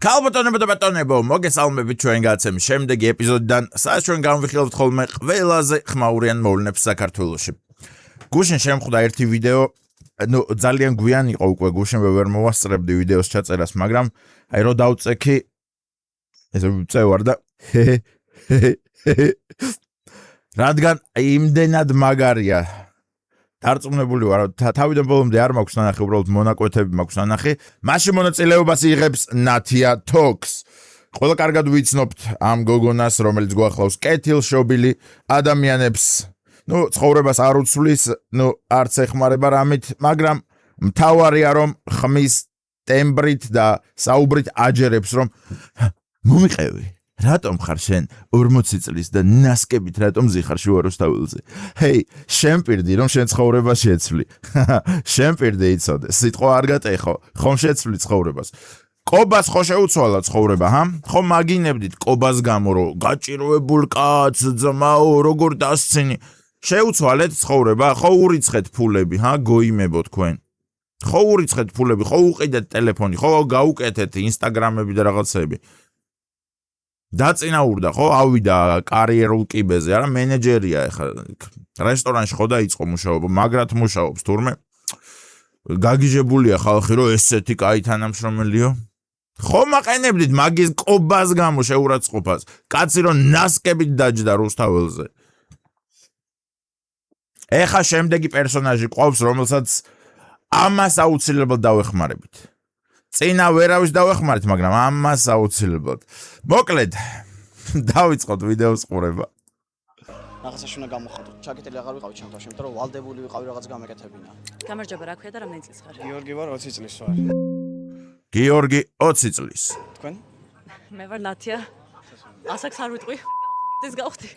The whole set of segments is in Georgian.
ქალბატონებო და ბატონებო, მოგესალმებით ჩვენ გაცემის შემდეგი ეპიზოდიდან, სადაც ჩვენ განვიხილავთ ხოლმე ყველაზე ხმაურიან მოვლენებს საქართველოში. გუშინ შემხვდა ერთი ვიდეო, ძალიან გვიან იყო უკვე გუშინ ვერ მოვასწრებდი ვიდეოს ჩაწერას, მაგრამ აი რო დავწექი ესე წევარ და რადგან იმდენად მაგარია დარწმუნებული ვარ, თავიდან ბოლომდე არ მაქვს ნანახი, უბრალოდ მონაკვეთები მაქვს ნანახი. მაშინ მონაწილეობას იღებს Natia Talks. ყველა კარგად ვიცნობთ ამ გოგონას, რომელიც გვახლავს კეთილშობილი ადამიანებს. ცხოვრებას არ უცვლის, არც ეხმარება რამით, მაგრამ მთავარია რომ ხმის ტემბრით და საუბრით აჯერებს რომ მომიყევი. რატომ ხარ შენ 40 წლის და ნასკებით რატომ ზიხარ შუაროსთაველზე? ჰეი, შენ პირდი რომ შენ ცხოვრებას შეცვლი. შენ პირდი იცოდე, სიტყვა არ გატეხო, ხომ შეცვლი ცხოვრებას. კობას ხო შეუცვალა ცხოვრება, ხო მაგინებდით კობას გამო რომ გაჭიროებულ კაც ძმაო როგორ დასცინი. შეუცვალეთ ცხოვრება, ხო ურიცხეთ ფულები, გოიმებო თქვენ. ხო ურიცხეთ ფულები, ხო უყიდეთ ტელეფონი, ხო გაუკეთეთ ინსტაგრამები და რაღაცები. დაწინაურდა ხო ავიდა კარიერულ კიბეზე, არა მენეჯერია ეხლა რესტორანში ხო დაიწყო მუშაობა, მაგრად მუშაობს თურმე გაგიჟებულია ხალხი რომ ესეთი კაი თანამშრომელიო. ხო მაყენებდით მაგის კობას გამო შეურაცხყოფას, კაცი რომ ნასკებით დაჯდა რუსთაველზე. ეხა შემდეგი პერსონაჟი ყავს, რომელსაც ამას აუცილებლად დავეხმარებით. წინა ვერავის დავეხმარეთ, მაგრამ ამას აუცილებლად. მოკლედ, დავიწყოთ ვიდეოს ყურება. რაღაცაში უნდა გამოხატოთ. ჩაკეტილი აღარ ვიყავი ჩემთან, იმიტომ რომ ვალდებული ვიყავი რაღაც გამეკეთებინა. გამარჯობა, რა ქვია და რამდენი წლის ხარ? გიორგი ვარ, 20 წლის ვარ. გიორგი 20 წლის. თქვენ? მე ვარ ნათია. ასაკს არ ვიტყვი. ეს გავხდი.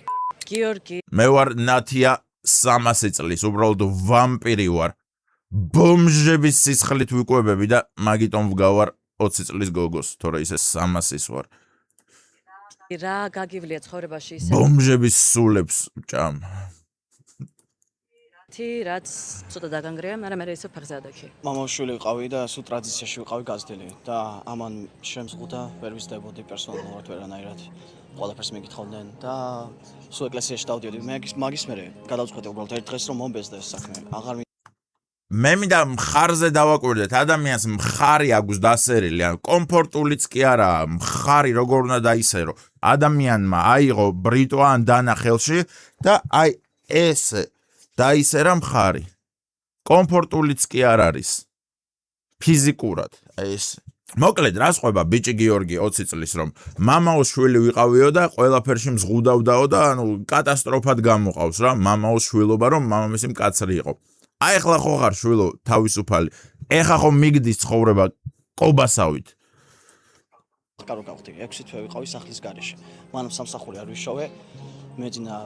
გიორგი. მე ვარ ნათია 300 წლის, უბრალოდ ვამპირი ვარ. ბომჟების სისხლით ვიკვებები და მაგიტომ ვგავარ 20 წლის გოგოს, თორე ისე 300-ის ვარ. რა გაგივლია ცხოვრებაში ისე? ბომჟების სულებს ჭამ. რაც ცოტა დაგანგრია, მაგრამ მე ისე ფეხზე ადაქი. მამაშვილი ვიყავი და სულ ტრადიციაში ვიყავი გაზრდილი და ამან შემზღუდა, ვერ ვიზრდებოდი პერსონალურად ვერანაირად. ყველაფერს მეკითხავდნენ და სულ ეკლესიაში დავდიოდი. მაგის მერე გადავწყვეტე უბრალოდ ერთ დღეს რომ მომბეზდა ეს საქმე. აღარ მე მინდა მხარზე დავაკვირდეთ, ადამიანს მხარი აქვს დასერილი, ან კომფორტულიც კი არაა, მხარი როგორ უნდა დაისერო. ადამიანმა აიღო ბრიტვა ან დანა ხელში და აი ესე დაისერა მხარი. კომფორტულიც კი არ არის. ფიზიკურად, ეს. მოკლედ, რა სხვება ბიჭი გიორგი 20 წლის რომ მამაოს შვილი ვიყავიო და ყველაფერში მზღუდავდაო და კატასტროფად გამოყავს რა, მამაოს შვილობა რომ მამამისი მკაცრი იყო. აი ახლა ხო ხარ შვილო თავისუფალი. ეხა ხო მიგდის ცხოვრება კობასავით. კარო გავხდი, 6 თვე ვიყავი სახლის გარეშე. მანამ სამსახური არ ვიშოვე. მეძინა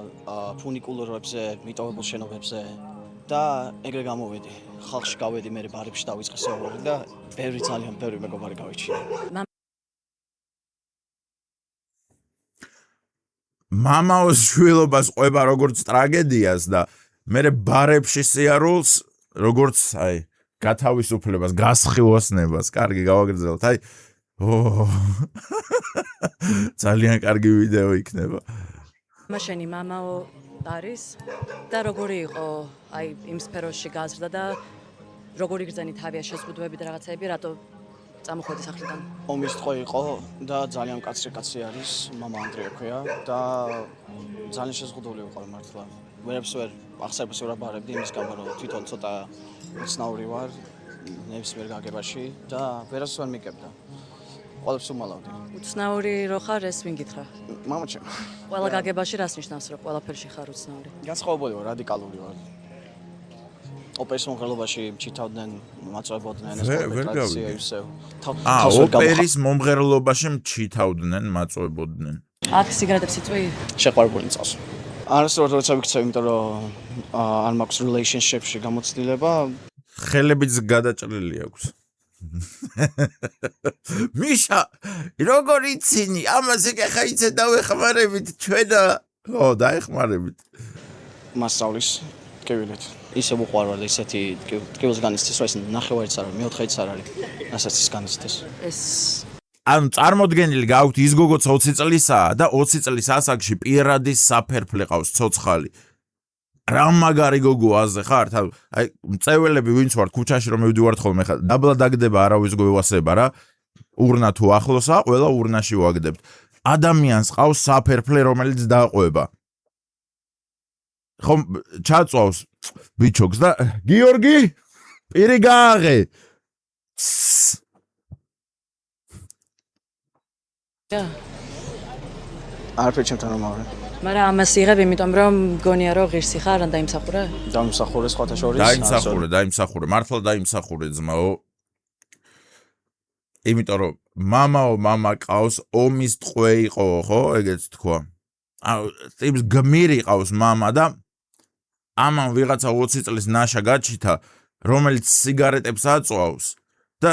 ფუნიკულორებზე, მიტოვებულ შენობებზე და ეგრე გამოვედი. ხალხში გავედი, მე ბარებში დავიწყე საუბარი და ძალიან ბევრი მეგობარი გავიჩინე. მამაოს შვილობას ყვება როგორც ტრაგედიას და მე ბარებში სიარულს, როგორც აი გათავისუფლებას, გასხივოსნებას, კარგი გავაგრძელოთ. აი ძალიან კარგი ვიდეო იქნება. მაშენი მამაო არის და როგორი იყო აი იმ სფეროში გაზრდა და როგორი გრძენი თავია შეზღუდვები და რაღაცები, რატო წამოხვედი სახლიდან? ომის თქო იყო და ძალიან მკაცრი კაცი არის, მამა ანდრია ქვია და ძალიან შეზღუდული ვიყავ მართლა. ვერაფერს ვერ ახსენებს ვერ აბარებდი იმის გამო რომ თვითონ ცოტა უცნაური ვარ ნებისმიერ გაგებაში და ვერას ვერ მიკებდა. ყველაფერს უმალავდი. უცნაური რო ხარ, ეს ვინ გითხრა? მამაჩემ. ყველა გაგებაში რას ნიშნავს, რომ ყველაფერში ხარ უცნაური? განსხვავებული ვარ, რადიკალური ვარ. ოპერის მომღერლობაში მჩითავდნენ, მაწვებოდნენ ეს ტრადიცია ისევ. ოპერის მომღერლობაში მჩითავდნენ, მაწვებოდნენ. აქ სიგარეტებს იწვი? შეყვარებული წავს. არასდროს როცა ვიქცევ, იმიტომ რომ არ მაქვს relationship-ში გამოცდილება. ხელებიც გადაჭრილი აქვს. მიშა, როგორ იცინი? ამას ეხა იცე დავეხმარებით ჩვენა. ო, დაეხმარებით. მასწავლის ტკივილით. ისე უყვარვარ და ისეთი ტკივილს განიცდის, რომ ეს ნახევარიც არ არის, მეოთხედიც არ არის. ასაც ის განიცდის. ეს ანუ წარმოდგენილი გაქვთ ის გოგოც 20 წლისაა და 20 წლის ასაკში პირადი საფერფლე ყავს ცოცხალი. რა მაგარი გოგო აზე ხართ? აი მწეველები ვინც ვართ ქუჩაში რომ მივდივართ ხოლმე ხა დაბლა დაგდება არავის გვევასება რა. ურნა თუ ახლოსა, ყველა ურნაში ვაგდებთ. ადამიანს ყავს საფერფლე რომელიც დაყვება. ხომ ჩაწვავს ბიჩოქს და გიორგი პირი გააღე. არაფერი ჩემთან რომ ავრე. მაგრამ ამას იღებ, იმიტომ რომ მგონია რომ ღირსი ხარ, ან დაიმსახურე? დამსახურე სხვათა შორის. დაიმსახურე, მართლა დაიმსახურე ძმაო. იმიტომ რომ მამა ყავს ომის ტყვე იყო, ხო, ეგეც თქვა. აუ, ტიპს გმირი ყავს მამა და ამან ვიღაცა 20 წლის ნაშა გაჩითა, რომელიც სიგარეტებს აწვავს და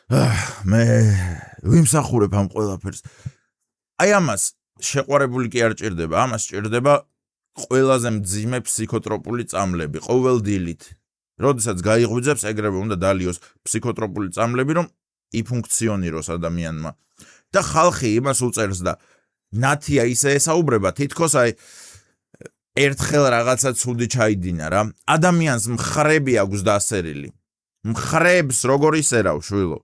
მე ვიმსახურებ ამ ყველაფერს. აი ამას შეყვარებული კი არ ჭირდება, ამას ჭირდება ყველაზე მძიმე ფსიქოტროპული წამლები, ყოველ დილით. როდესაც გაიღვიძებს, ეგრევე უნდა დალიოს ფსიქოტროპული წამლები, რომ იფუნქციონიროს ადამიანმა. და ხალხი იმას უწერს და ნათია ისე ესაუბრება, თითქოს აი ერთხელ რაღაცა ცუდი ჩაიდინა რა. ადამიანს მხრები აქვს დასერილი. მხრებს როგორ ისერავ შვილო.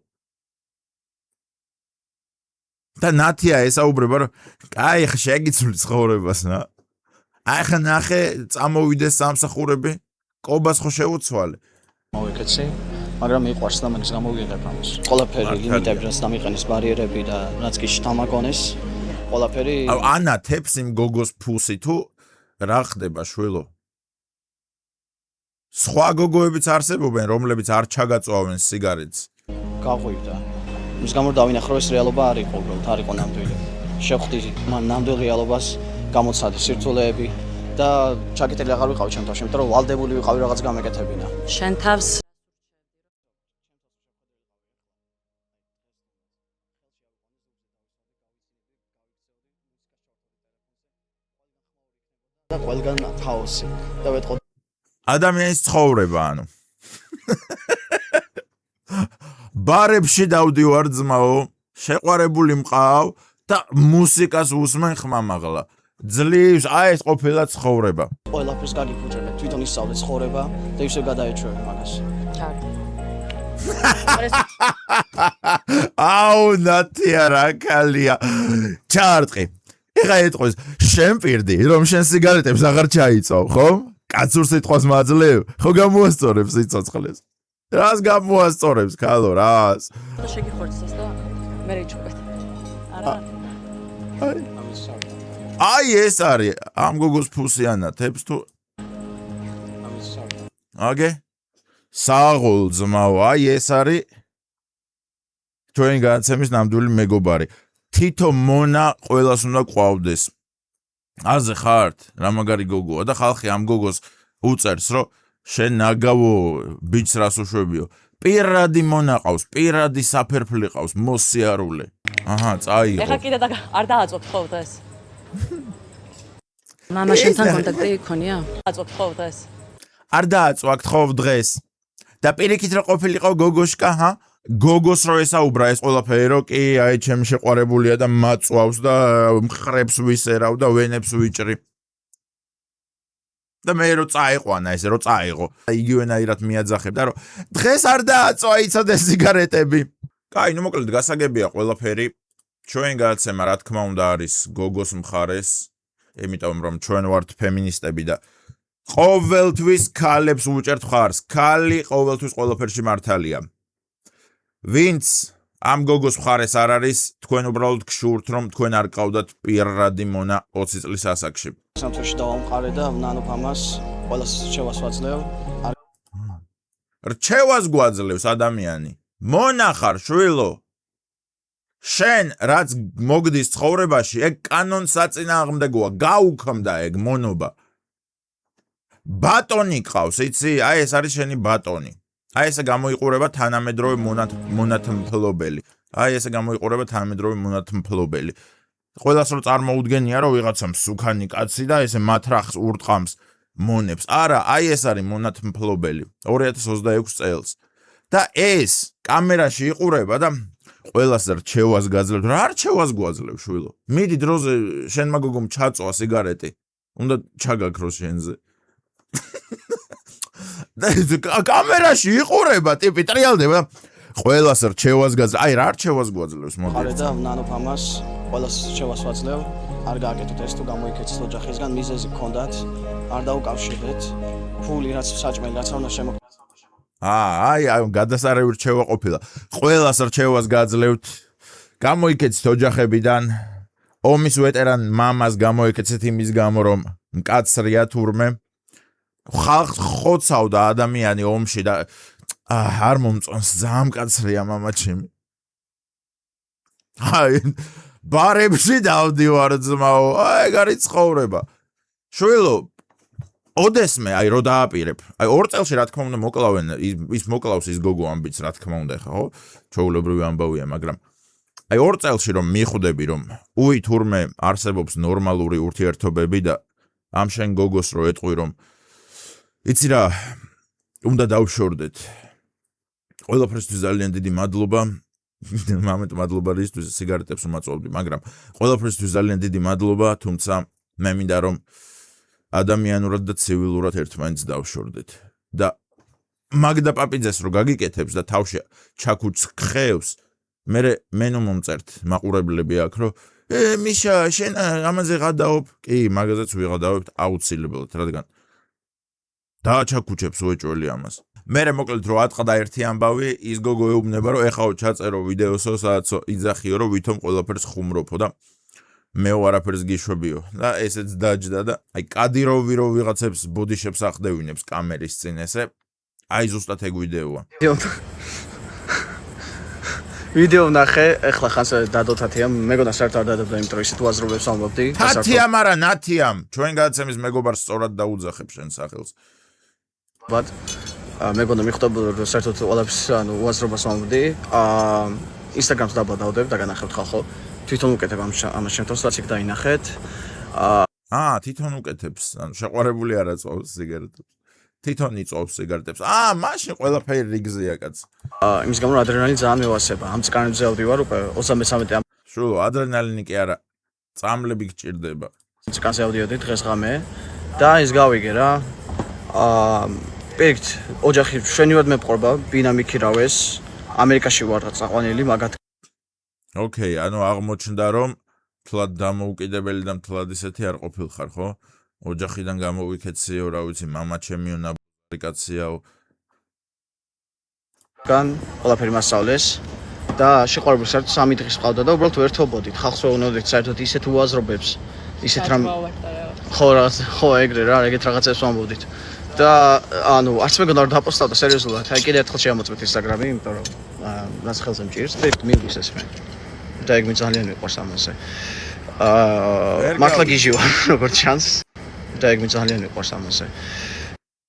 და ნათია ესაუბრება, რომ კაი ხა შეგიცვლი ცხოვრებას რა. აი ხა ნახე წამოვიდეს სამსახურები, კობას ხო შეუცვალე. მოვიკეცი, მაგრამ მიყვარს და მაგის გამოვიღებ ამას. ყველაფერი ლიმიტები, რაც დამიყენეს ბარიერები და რაც კი შთამაგონეს, ყველაფერი ანათებს იმ გოგოს ფუსი თუ რა ხდება შვილო? სხვა გოგოებიც არსებობენ, რომლებიც არ ჩაგაწვავენ სიგარეტს. გაღვივდა. მის გამო დავინახე რომ ეს რეალობა არ იყო, უბრალოდ არ იყო ნამდვილი. შევხვდი მან ნამდვილ რეალობას, გამოცადი სირთულეები და ჩაკეტილი აღარ ვიყავი ჩემ თავში, იმიტომ რომ ვალდებული ვიყავი რაღაც გამეკეთებინა. შენ თავს და ყველგან ხაოსი და ვეთყო ადამიანის ცხოვრება ანუ. ბარებში დავდივარ ძმაო, შეყვარებული მყავ და მუსიკას უსმენ ხმამაღლა. ძლივს აი ეს ყოფილა ცხოვრება. ყველაფერს გაგიფუჭებთ, თვითონ ისწავლე ცხოვრება და ისე გადაეჩვევი მაგას. ჩარდ. აუ ნათია რა კალია. ჩარტყი. ეხა ეტყვის, შენ პირდი, რომ შენ სიგარეტებს აღარ ჩაიწავ, ხო? კაცურ სიტყვას მაძლევ, ხო გამოასწორებს სიცოცხლეს. რას გამოასწორებს, ქალო, რას? შეგიხორცეს და მე რეჩვეთ. არა. აი ეს არის, ამ გოგოს ფუსი ანათებს თუ აგე? საღოლ ძმაო, აი ეს არის ჩვენი განაცემის ნამდვილი მეგობარი. თითო მონა ყველას უნდა ყვავდეს. აზე ხართ, რა მაგარი გოგოა და ხალხი ამ გოგოს უწერს, რომ შენ ნაგავო ბიჭს რას უშვებიო. პირადი მონა ყავს, პირადი საფერფლე ყავს, მოსიარულე. აჰა, წაიღო. ეხა კიდე და არ დააწვევთ ხო დღეს? მამა შენთან კონტაქტი იქონია? აწვევთ ხო დღეს? არ დააწვაგთ ხო დღეს? და პირიქით რა ყოფილიყო გოგოშკა, ჰა? გოგოს რო ესაუბრა ეს ყველაფერი, რომ კი, აი ჩემი შეყვარებულია და მაწვავს და მხრებს ვისერავ და ვენებს ვიჭრი. და მე რო წაიყვანა ესე რო წაიღო. იგივენაირად მიაძახებდა, რომ დღეს არ დააწვა იცოდეს სიგარეტები. კაი, ნუ მოკლედ გასაგებია ყველაფერი. ჩვენ გადაცემა რა თქმა უნდა არის გოგოს მხარეს, იმიტომ რომ ჩვენ ვართ ფემინისტები და ყოველთვის ქალებს უჭერთ მხარს. ქალი ყოველთვის ყველაფერში მართალია. ვინც ამ გოგოს მხარეს არ არის, თქვენ უბრალოდ გშურთ, რომ თქვენ არ გყავდათ პირადი მონა 20 წლის ასაკში. სამთოში დავამყარე და ვნანობ ამას, ყველას რჩევას ვაძლევ. რჩევას გვაძლევს ადამიანი. მონახარ შვილო. შენ რაც მოგდის ცხოვრებაში, ეგ კანონს საწინააღმდეგოა, გაუქმდა ეგ მონობა. ბატონი ყავს, იცი? აი ეს არის შენი ბატონი. აი ესე გამოიყურება თანამედროვე მონათმფლობელი. აი ესე გამოიყურება თანამედროვე მონათმფლობელი. ყველას რო წარმოუდგენია, რომ ვიღაცა მსუქანი კაცი და ესე მათრახს ურტყამს მონებს. არა, აი ეს არის მონათმფლობელი 2026 წელს. და ეს კამერაში იყურება და ყველას რჩევას გაძლევთ. რა რჩევას გვაძლევ, შვილო? მიდი დროზე შენმა გოგომ ჩაწვა სიგარეტი. უნდა ჩაგაქრო შენზე. კამერაში იყურება, ტიპი ტრიალდება. ყველას რჩევას გაძლევ. აი რა რჩევას გვაძლევს, მოდი. ხარე და ნანოფამას ყველას რჩევას ვაძლევ. არ გააკეთოთ ეს თუ გამოიქეცეთ ოჯახისგან, მიზეზი გქონდათ, არ დაუკავშირდეთ. ფული რაც საჭმელი რაც უნდა შემოგვიყვანოთ. აი გადასარევი რჩევა ყოფილა. ყველას რჩევას გაძლევთ. გამოიქეცეთ ოჯახებიდან. ომის ვეტერან მამას გამოიქეცეთ იმის გამო, რომ მკაცრია თურმე. ხალხს ხოცავდა ადამიანი ომში და არ მომწონს ძალიან მკაცრია მამაჩემი. აი ბარებში დავდივარ ძმაო, ეგ არის ცხოვრება. შვილო, ოდესმე აი რო დააპირებ. აი 2 წელში რა თქმა უნდა მოკლავენ, ის მოკლავს ის გოგო ამბიც რა თქმა უნდა ხა, ხო? ჩაულებრივი ამბავია, მაგრამ აი 2 წელში რომ მიხვდები რომ უი თურმე არსებობს ნორმალური ურთიერთობები და ამ შენ გოგოს რო ეტყვი რომ იცი რა, უნდა დავშორდეთ. ყველაფერთვის ძალიან დიდი მადლობა. მამეთ მადლობა რისთვის სიგარეტებს უმაწვევდი, მაგრამ ყველაფერთვის ძალიან დიდი მადლობა, თუმცა მე მინდა რომ ადამიანურად და ცივილურად ერთმანეთს დავშორდეთ. და მაგდა პაპიძეს რო გაგიკეთებს და თავში ჩაქუჩს ხევს, მე ნუ მომწერთ მაყურებლები აქ რომ მიშა შენ ამაზე გადაობ? კი, მაგაზეც ვიღადავებთ აუცილებლად, რადგან დააჩაქუჩებს უეჭველი ამას. მერე მოკლედ რო ატყდა ერთი ამბავი, ის გოგო ეუბნება რომ ეხაო ჩაწერო ვიდეოსო, სადაც იძახიო რომ ვითომ ყველაფერს ხუმრობო და მე ვარაფერს გიშვებიო და ესეც დაჯდა და აი კადიროვი რო ვიღაცებს ბოდიშებს ახდევინებს კამერის წინ ესე, აი ზუსტად ეგ ვიდეოა. ვიდეო ნახე, ეხლა ხანს დადო თათიამ, მეგონა საერთოდ არ დადობდა, იმიტომ რომ ისეთ უაზრობებს ამბობდი. თათიამ არა, ნათიამ, ჩვენ გადაცემის მეგობარს სწორად დაუძახებ შენ სახელს. But მეგონა მიხვდებოდა რომ საერთოდ ყველაფერს ანუ უაზრობას ამბობდი. Instagram-ს დაბადავდებ და განახევთ ხალხო. თვითონ უკეთებ ამ შემთხვევას, რაც იქ დაინახეთ. თვითონ უკეთებს, ანუ შეყვარებული არა წვავს სიგარეტებს. თვითონ იწვავს სიგარეტებს. მაშინ ყველაფერი რიგზეა კაც. იმის გამო რომ ადრენალინი ძალიან მევასება. ამ წკანებზე ავდივარ უკვე 33 შულო, ადრენალინი კი არა, წამლები გჭირდება. წკანზე ავდიოდი დღესღამე და ის გავიგე რა. პირიქით, ოჯახი შენივად მეპყრობა, ბინა მიქირავეს, ამერიკაში ვარ წაყვანილი, მაგათ. ოკეი, ანუ აღმოჩნდა რომ თლად დამოუკიდებელი და თლად ისეთი არ ყოფილხარ, ხო? ოჯახიდან გამოვიქეციო, რა ვიცი, მამა ჩემიო, ნაბარიკაციაო. გან ყველაფერი მასწავლეს და შეყვარებული საერთოდ 3 დღის ყავდა და უბრალოდ ვერთობოდით. ხალხს ვეუბნოდით საერთოდ ისეთ უაზრობებს, ისეთ რამ ხო ეგრე რა, ეგეთ რაღაცებს ვამბობდით. და ანუ არც მეგონა არ დაპოსტავდა სერიოზულად. აი კიდე ერთხელ შემოწმეთ Instagram-ი, იმიტომ რომ რაც ხელზე მჭირს, მივლის ეს მე. და ეგ მე ძალიან მიყვარს ამაზე. მართლა გიჟი ვარ, როგორც ჩანს. და ეგ მე ძალიან მიყვარს ამაზე.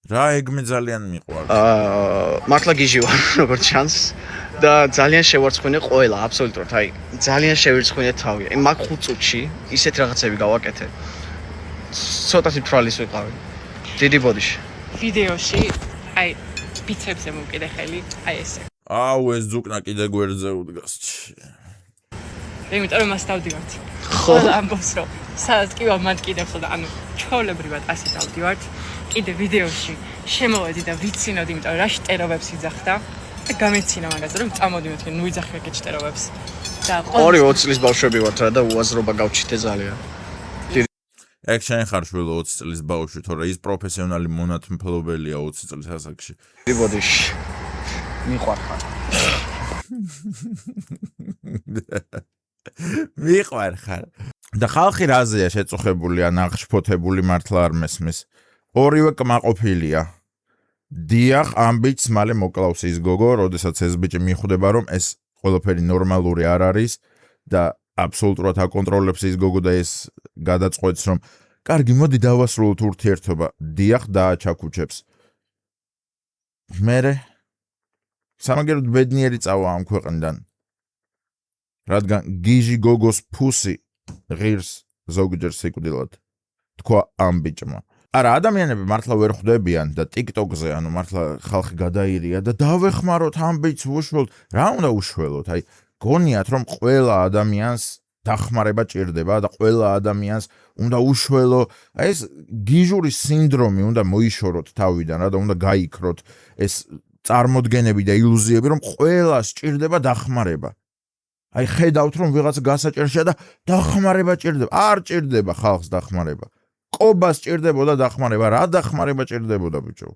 რა ეგ მე ძალიან მიყვარს. მართლა გიჟი ვარ, როგორც ჩანს. და ძალიან შევარცხვნე ყველა, აბსოლუტურად. აი, ძალიან შევირცხვნე თავი. აი, მაგ 5 წუთში ისეთ რაღაცები გავაკეთე. ცოტათი თვალის ვიყავი. დიდი ბოდიში. ვიდეოში, აი, ბიცეპსზე მოვკიდე ხელი, აი ესე. ეს ზუკნა კიდე გვერდზე უდგას. იმიტომ რომ მას დავდივართ. ხოლმე ამბობს რომ სადაც კი ვარ მანდ კიდევ ხოლმე ანუ ჩაოლებრივად ასე დავდივართ. კიდე ვიდეოში შემოვედი და ვიცინოდი, იმიტომ რომ რა შტერობებს იძახდა და გამეცინა მაგაზე რომ წამოდი მეთქე, ნუ იძახე ეგ შტერობებს. და 20 წლის ბავშვები ვართ რა და უაზრობა გავჩითე ძალიან. ეგ შენ ხარ შვილო 20 წლის ბავშვი, თორე ის პროფესიონალი მონათმფლობელია 20 წლის ასაკში. დიდი ბოდიში. მიყვარხარ. მიყვარხარ. და ხალხი რაზეა შეწუხებული ან აღშფოთებული მართლა არ მესმის. ორივე კმაყოფილია. დიახ, ამ ბიჭს მალე მოკლავს ის გოგო, როდესაც ეს ბიჭი მიხვდება რომ ეს ყველაფერი ნორმალური არ არის და აბსოლუტურად აკონტროლებს ის გოგო და ეს გადაწყვეტს რომ კარგი, მოდი დავასრულოთ ურთიერთობა. დიახ, დააჩაქუჩებს. მერე სამაგეროდ ბედნიერი წავა ამ ქვეყნიდან. რადგან გიჟი გოგოს ფუსი ღირს ზოგჯერ სიკვდილად. თქვა ამ ბიჭმა. არა, ადამიანები მართლა ვერ ხვდებიან და TikTok-ზე, ანუ მართლა ხალხი გადაირია და დავეხმაროთ ამ ბიჭს უშველოთ. რა უნდა უშველოთ? აი, გონიათ რომ ყველა ადამიანს დახმარება ჭირდება და ყველა ადამიანს უნდა უშველო აი ეს გიჟურის სინდრომი უნდა მოიშოროთ თავიდან რა და უნდა გაიქროთ ეს წარმოდგენები და ილუზიები რომ ყველას ჭირდება დახმარება აი ხედავთ რომ ვიღაცა გასაჭერშია და დახმარება ჭირდება არ ჭირდება ხალხს დახმარება ყობას ჭირდებოდა დახმარება რა დახმარება ჭირდებოდა ბიჭო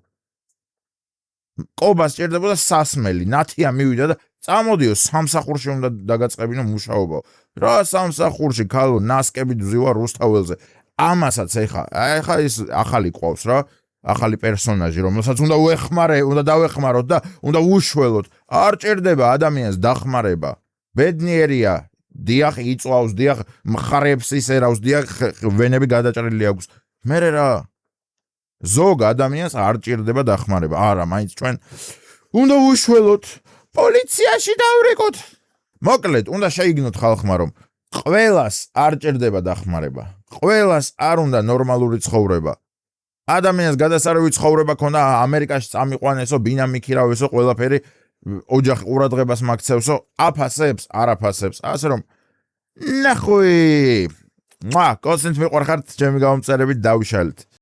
ყობას ჭირდებოდა სასმელი ნათია მივიდა და წამოდიო სამსახურში უნდა დაგაწყებინო მუშაობა რა სამსახურში ქალო ნასკები ძვივა რუსთაველზე ამასაც ეხა ის ახალი ყავს რა ახალი პერსონაჟი რომელსაც უნდა უნდა დავეხმაროთ და უნდა უშველოთ არ ჭირდება ადამიანს დახმარება ბედნიერია დიახ იწვავს დიახ მხარებს ისერავს დიახ ვენები გადაჭრილი აქვს მერე რა ზოგ ადამიანს არ ჭირდება დახმარება არა მაინც ჩვენ უნდა უშველოთ პოლიციაში დავრეკოთ მოკლედ უნდა შეიგნოთ ხალხმა რომ ყველას არ ჭირდება დახმარება ყველას არ უნდა ნორმალური ცხოვრება ადამიანს გადასარევი ცხოვრება ქონდა ამერიკაში წამიყვანესო ბინა მიქირავესო ყველაფერი ოჯახ ყურადღებას მაქცევსო აფასებს არაფასებს ასე რომ ნახვი კოსინთ მიყვარხართ ჩემი გამომწერებით დავიშალეთ